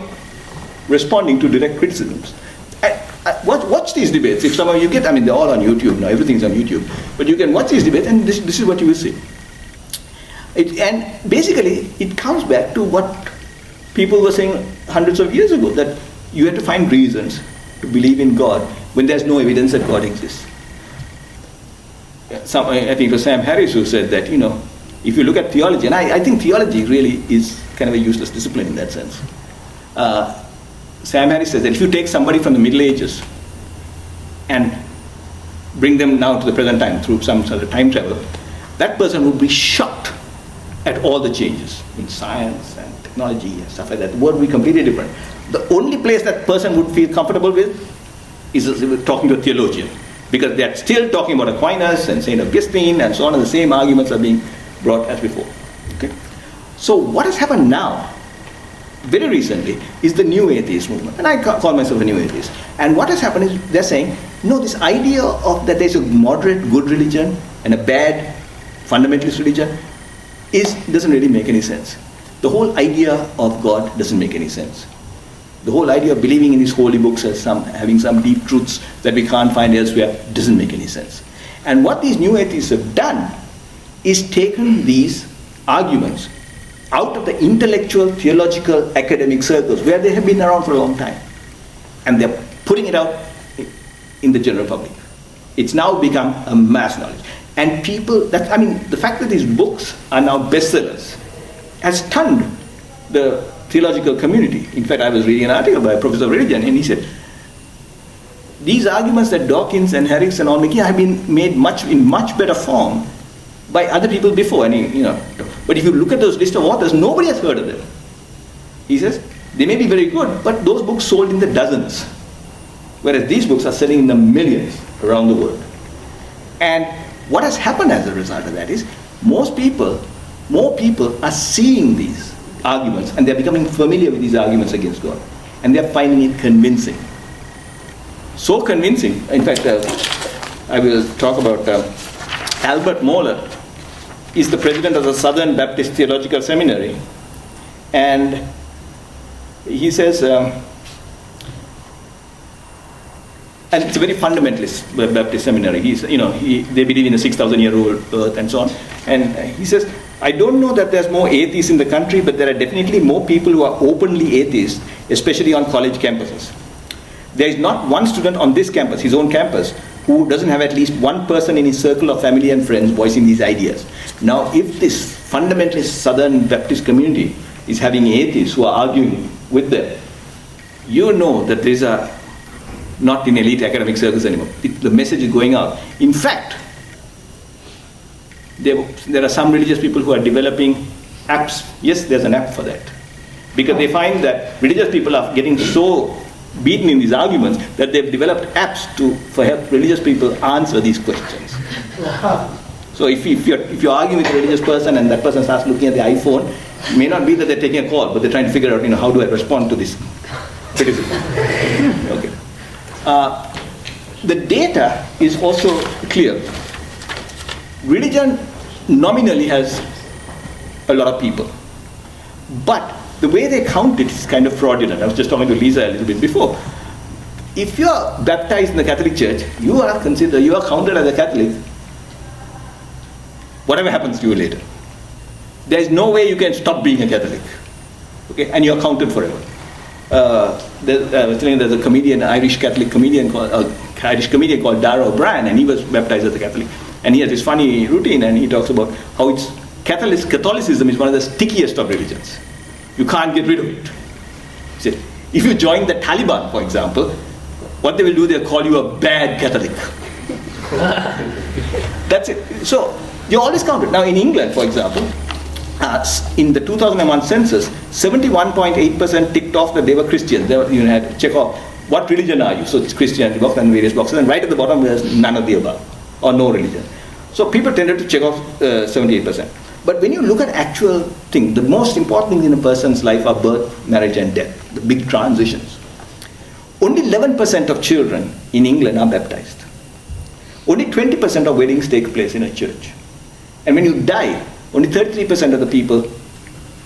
responding to direct criticisms. Watch these debates. If some of you get, they're all on YouTube now. Everything's on YouTube. But you can watch these debates, and this is what you will see. And basically, it comes back to what people were saying hundreds of years ago, that you have to find reasons to believe in God when there's no evidence that God exists. I think it was Sam Harris who said that, if you look at theology, and I think theology really is kind of a useless discipline in that sense. Sam Harris says that if you take somebody from the Middle Ages and bring them now to the present time through some sort of time travel, that person would be shocked at all the changes in science and technology and stuff like that. The world would be completely different. The only place that person would feel comfortable with is talking to a theologian, because they're still talking about Aquinas and St. Augustine and so on, and the same arguments are being brought as before. Okay? So what has happened now, very recently, is the new atheist movement. And I call myself a new atheist. And what has happened is they're saying, this idea of that there's a moderate good religion and a bad fundamentalist religion doesn't really make any sense. The whole idea of God doesn't make any sense. The whole idea of believing in these holy books as having some deep truths that we can't find elsewhere doesn't make any sense. And what these new atheists have done is taken these arguments out of the intellectual, theological, academic circles where they have been around for a long time. And they're putting it out in the general public. It's now become a mass knowledge. And people, the fact that these books are now bestsellers has stunned the theological community. In fact, I was reading an article by a professor of religion, and he said, these arguments that Dawkins and Harris and all making have been made in much better form by other people before. But if you look at those list of authors, nobody has heard of them. He says, they may be very good, but those books sold in the dozens, whereas these books are selling in the millions around the world. And what has happened as a result of that is more people are seeing these arguments, and they're becoming familiar with these arguments against God, and they're finding it convincing. So convincing, in fact, I will talk about Albert Mohler. Is the president of the Southern Baptist Theological Seminary, and he says and it's a very fundamentalist Baptist seminary. They believe in a 6,000-year-old earth and so on. And he says, I don't know that there's more atheists in the country, but there are definitely more people who are openly atheists, especially on college campuses. There is not one student on this campus, his own campus, who doesn't have at least one person in his circle of family and friends voicing these ideas. Now, if this fundamentalist Southern Baptist community is having atheists who are arguing with them, you know that these are not in elite academic circles anymore. The message is going out. In fact, there are some religious people who are developing apps. Yes, there's an app for that. Because they find that religious people are getting so beaten in these arguments that they've developed apps for help religious people answer these questions. So if you're arguing with a religious person and that person starts looking at the iPhone, it may not be that they're taking a call, but they're trying to figure out, how do I respond to this criticism? Okay. The data is also clear. Religion nominally has a lot of people, but the way they count it is kind of fraudulent. I was just talking to Lisa a little bit before. If you are baptized in the Catholic Church, you are counted as a Catholic, whatever happens to you later. There is no way you can stop being a Catholic, okay? And you are counted forever. I was telling you there's a comedian, Irish comedian called Dara O'Brien, and he was baptized as a Catholic. And he has this funny routine, and he talks about how Catholicism is one of the stickiest of religions. You can't get rid of it. See, if you join the Taliban, for example, what they will do, they'll call you a bad Catholic. That's it. So you're always counted. Now in England, for example, in the 2001 census, 71.8% ticked off that they were Christians. You had to check off what religion are you. So it's Christianity box and various boxes, and right at the bottom there's none of the above or no religion. So people tended to check off 78%. But when you look at actual things, the most important things in a person's life are birth, marriage, and death, the big transitions. Only 11% of children in England are baptized. Only 20% of weddings take place in a church. And when you die, only 33% of the people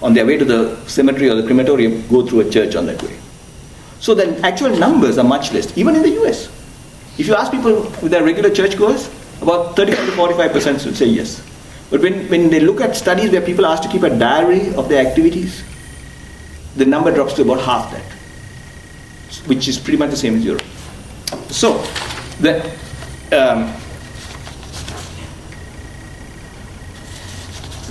on their way to the cemetery or the crematorium go through a church on that way. So the actual numbers are much less, even in the US. If you ask people with their regular churchgoers, about 35 to 45% would say yes. But when they look at studies where people are asked to keep a diary of their activities, the number drops to about half that, which is pretty much the same as Europe. So, the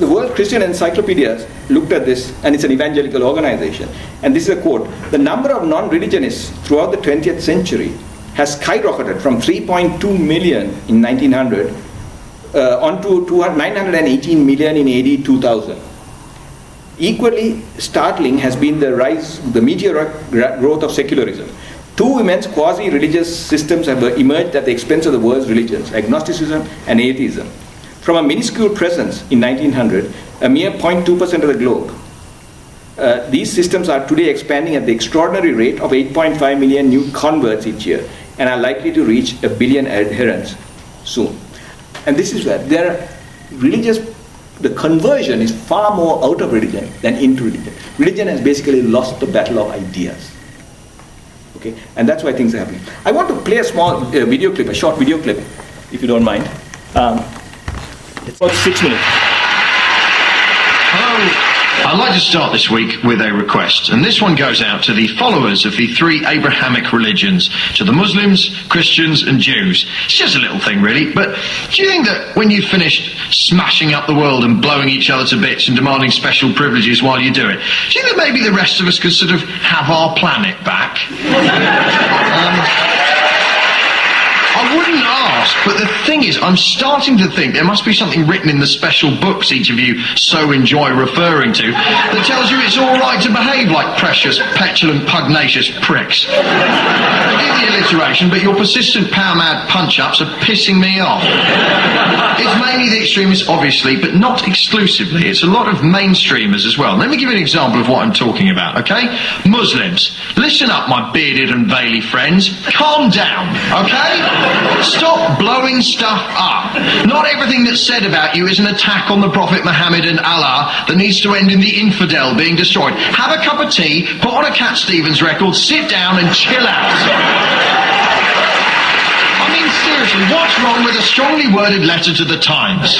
World Christian Encyclopedia looked at this, and it's an evangelical organization. And this is a quote: "The number of non-religionists throughout the 20th century has skyrocketed from 3.2 million in 1900 on to 918 million in AD 2000. Equally startling has been the meteoric growth of secularism. Two immense quasi-religious systems have emerged at the expense of the world's religions, agnosticism and atheism. From a minuscule presence in 1900, a mere 0.2% of the globe, these systems are today expanding at the extraordinary rate of 8.5 million new converts each year, and are likely to reach 1 billion adherents soon." And this is where the conversion is far more out of religion than into religion. Religion has basically lost the battle of ideas. Okay, and that's why things are happening. I want to play a small video clip, a short video clip, if you don't mind. It's about 6 minutes. Hello. I'd like to start this week with a request, and this one goes out to the followers of the three Abrahamic religions, to the Muslims, Christians and Jews. It's just a little thing really, but do you think that when you've finished smashing up the world and blowing each other to bits and demanding special privileges while you do it, do you think that maybe the rest of us could sort of have our planet back? I wouldn't ask, but the thing is, I'm starting to think there must be something written in the special books each of you so enjoy referring to that tells you it's all right to behave like precious, petulant, pugnacious pricks. Forgive the alliteration, but your persistent power-mad punch-ups are pissing me off. It's mainly the extremists, obviously, but not exclusively. It's a lot of mainstreamers as well. Let me give you an example of what I'm talking about, okay? Muslims, listen up, my bearded and veily friends. Calm down, okay? Stop blowing stuff up. Not everything that's said about you is an attack on the Prophet Muhammad and Allah that needs to end in the infidel being destroyed. Have a cup of tea, put on a Cat Stevens record, sit down and chill out. seriously, what's wrong with a strongly worded letter to the Times?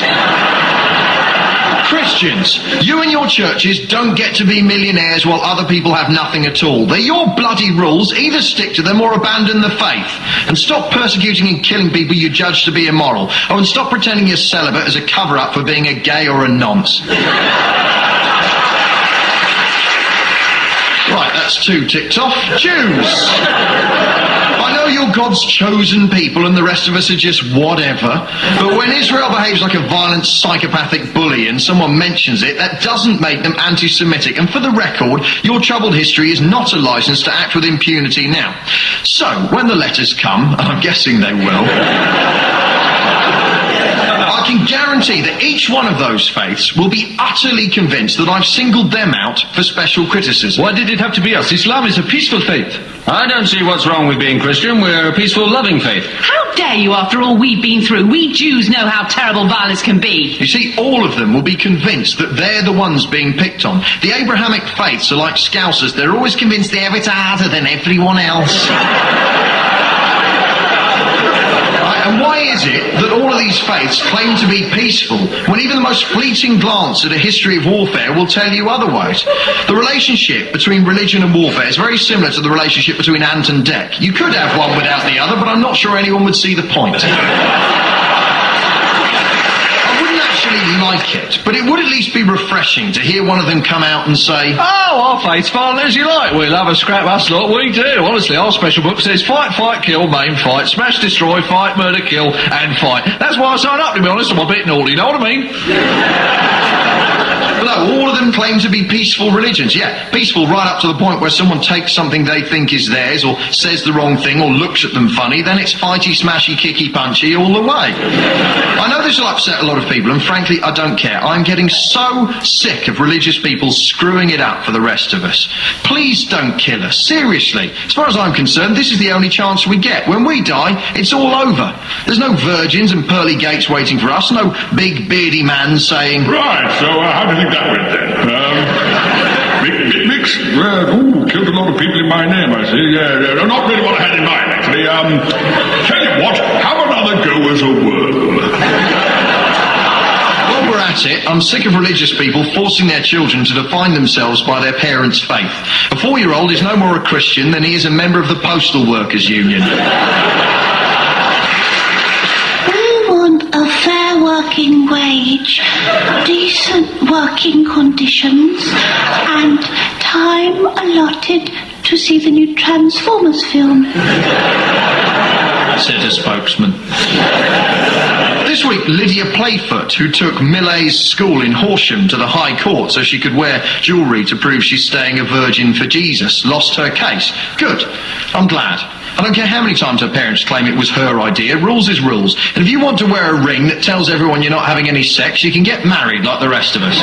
Christians, you and your churches don't get to be millionaires while other people have nothing at all. They're your bloody rules. Either stick to them or abandon the faith. And stop persecuting and killing people you judge to be immoral. Oh, and stop pretending you're celibate as a cover-up for being a gay or a nonce. Right, that's 2 ticked off. Jews! I know you're God's chosen people and the rest of us are just whatever, but when Israel behaves like a violent psychopathic bully and someone mentions it, that doesn't make them anti-Semitic. And for the record, your troubled history is not a license to act with impunity now. So, when the letters come, and I'm guessing they will, I can guarantee that each one of those faiths will be utterly convinced that I've singled them out for special criticism. Why did it have to be us? Islam is a peaceful faith. I don't see what's wrong with being Christian. We're a peaceful, loving faith. How dare you, after all we've been through? We Jews know how terrible violence can be. You see, all of them will be convinced that they're the ones being picked on. The Abrahamic faiths are like Scousers. They're always convinced they're a bit harder than everyone else. And why is it that all of these faiths claim to be peaceful when even the most fleeting glance at a history of warfare will tell you otherwise? The relationship between religion and warfare is very similar to the relationship between ant and deck. You could have one without the other, but I'm not sure anyone would see the point. I wouldn't actually like it, but it would at least be refreshing to hear one of them come out and say, Oh, our faith's fine as you like. We'll have a scrap, us lot. We do. Honestly, our special book says fight, fight, kill, maim, fight, smash, destroy, fight, murder, kill, and fight. That's why I sign up, to be honest. I'm a bit naughty, you know what I mean? But no, all of them claim to be peaceful religions. Yeah, peaceful right up to the point where someone takes something they think is theirs, or says the wrong thing, or looks at them funny, then it's fighty, smashy, kicky, punchy all the way. I know this will upset a lot of people, and frankly, I don't care. I'm getting so sick of religious people screwing it up for the rest of us. Please don't kill us. Seriously. As far as I'm concerned, this is the only chance we get. When we die, it's all over. There's no virgins and pearly gates waiting for us, no big beardy man saying, Right, so how do you think that went then? Big mix? Killed a lot of people in my name, I see. Yeah, not really what I had in mind, actually. Tell you what, have another go as a worm. While we're at it, I'm sick of religious people forcing their children to define themselves by their parents' faith. A 4-year-old is no more a Christian than he is a member of the Postal Workers Union. A fair working wage, decent working conditions, and time allotted to see the new Transformers film, said a spokesman. This week, Lydia Playfoot, who took Millet's school in Horsham to the High Court so she could wear jewellery to prove she's staying a virgin for Jesus, lost her case. Good. I'm glad. I don't care how many times her parents claim it was her idea. Rules is rules. And if you want to wear a ring that tells everyone you're not having any sex, you can get married like the rest of us.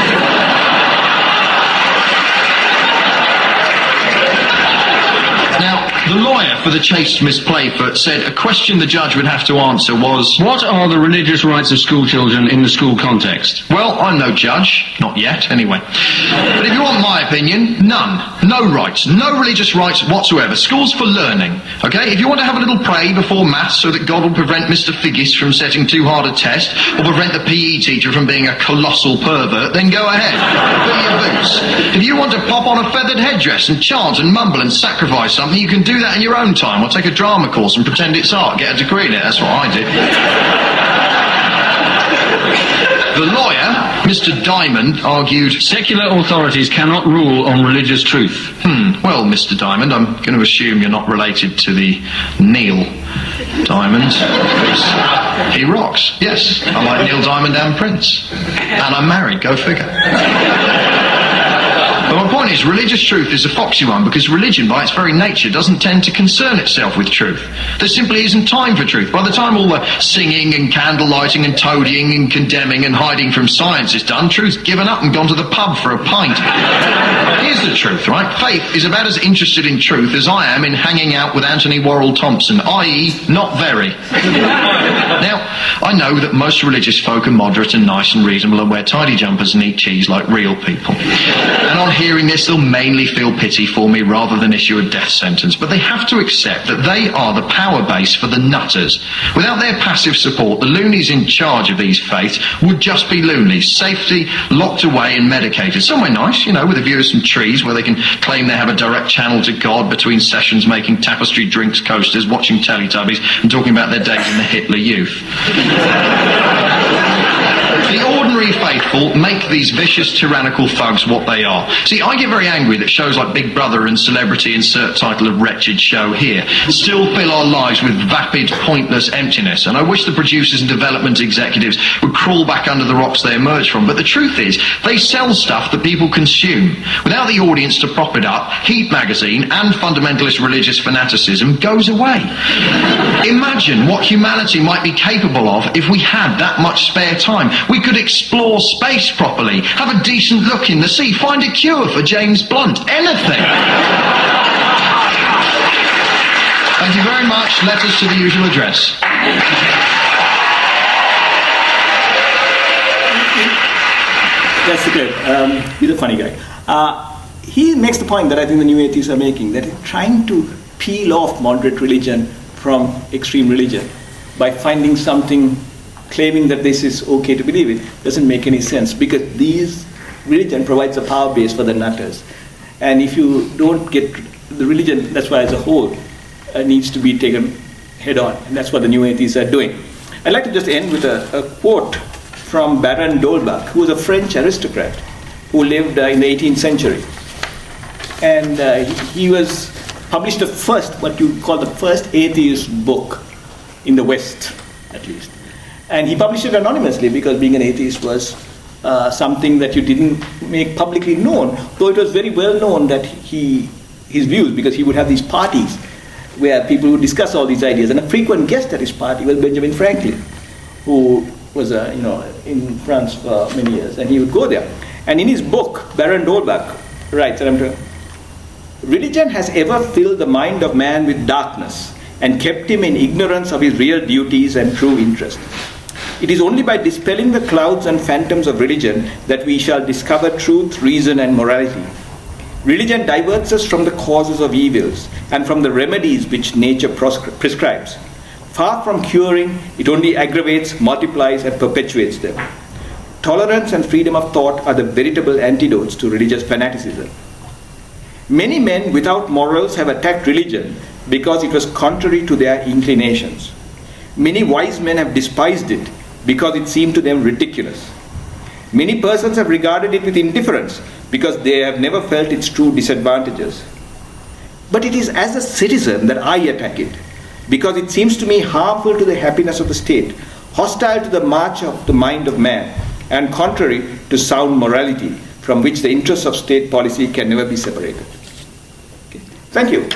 Now, the lawyer for the chaste Miss Playfoot said a question the judge would have to answer was, What are the religious rights of school children in the school context? Well, I'm no judge. Not yet, anyway. But if you want my opinion, none. No rights. No religious rights whatsoever. School's for learning, okay? If you want to have a little pray before maths so that God will prevent Mr. Physicist from setting too hard a test, or prevent the PE teacher from being a colossal pervert, then go ahead. Put your boots. If you want to pop on a feathered headdress and chant and mumble and sacrifice something, you can do that in your own time, or take a drama course and pretend it's art. Get a degree in it. That's what I did. The lawyer, Mr. Diamond, argued, Secular authorities cannot rule on religious truth. Well, Mr. Diamond, I'm going to assume you're not related to the Neil Diamond, because he rocks. Yes, I like Neil Diamond and Prince. And I'm married, go figure. But my point is, religious truth is a foxy one, because religion, by its very nature, doesn't tend to concern itself with truth. There simply isn't time for truth. By the time all the singing and candle lighting and toadying and condemning and hiding from science is done, truth's given up and gone to the pub for a pint. Here's the truth, right? Faith is about as interested in truth as I am in hanging out with Anthony Worrell Thompson, i.e. not very. Now, I know that most religious folk are moderate and nice and reasonable and wear tidy jumpers and eat cheese like real people. And on hearing this, they'll mainly feel pity for me rather than issue a death sentence. But they have to accept that they are the power base for the nutters. Without their passive support, the loonies in charge of these faiths would just be loonies, safety, locked away and medicated. Somewhere nice, with a view of some trees where they can claim they have a direct channel to God between sessions, making tapestry drinks coasters, watching Teletubbies and talking about their days in the Hitler Youth. The ordinary faithful make these vicious, tyrannical thugs what they are. See, I get very angry that shows like Big Brother and Celebrity Insert Title of Wretched Show Here still fill our lives with vapid, pointless emptiness, and I wish the producers and development executives would crawl back under the rocks they emerged from. But the truth is, they sell stuff that people consume. Without the audience to prop it up, Heat magazine and fundamentalist religious fanaticism goes away. Imagine what humanity might be capable of if we had that much spare time. We could explore space properly, have a decent look in the sea, find a cure for James Blunt, anything. Thank you very much. Letters to the usual address. That's good. He's a funny guy. He makes the point that I think the new atheists are making, that trying to peel off moderate religion from extreme religion by finding something, claiming that this is okay to believe it, doesn't make any sense, because religion provides a power base for the nutters. And if you don't get the religion, that's why as a whole, needs to be taken head on. And that's what the new atheists are doing. I'd like to just end with a quote from Baron d'Holbach, who was a French aristocrat who lived in the 18th century. And he was published what you call the first atheist book in the West, at least. And he published it anonymously because being an atheist was something that you didn't make publicly known, though it was very well known that his views, because he would have these parties where people would discuss all these ideas. And a frequent guest at his party was Benjamin Franklin, who was in France for many years, and he would go there. And in his book, Baron d'Holbach writes, religion has ever filled the mind of man with darkness and kept him in ignorance of his real duties and true interest. It is only by dispelling the clouds and phantoms of religion that we shall discover truth, reason, and morality. Religion diverts us from the causes of evils and from the remedies which nature prescribes. Far from curing, it only aggravates, multiplies, and perpetuates them. Tolerance and freedom of thought are the veritable antidotes to religious fanaticism. Many men without morals have attacked religion because it was contrary to their inclinations. Many wise men have despised it because it seemed to them ridiculous. Many persons have regarded it with indifference because they have never felt its true disadvantages. But it is as a citizen that I attack it, because it seems to me harmful to the happiness of the state, hostile to the march of the mind of man, and contrary to sound morality, from which the interests of state policy can never be separated. Okay. Thank you.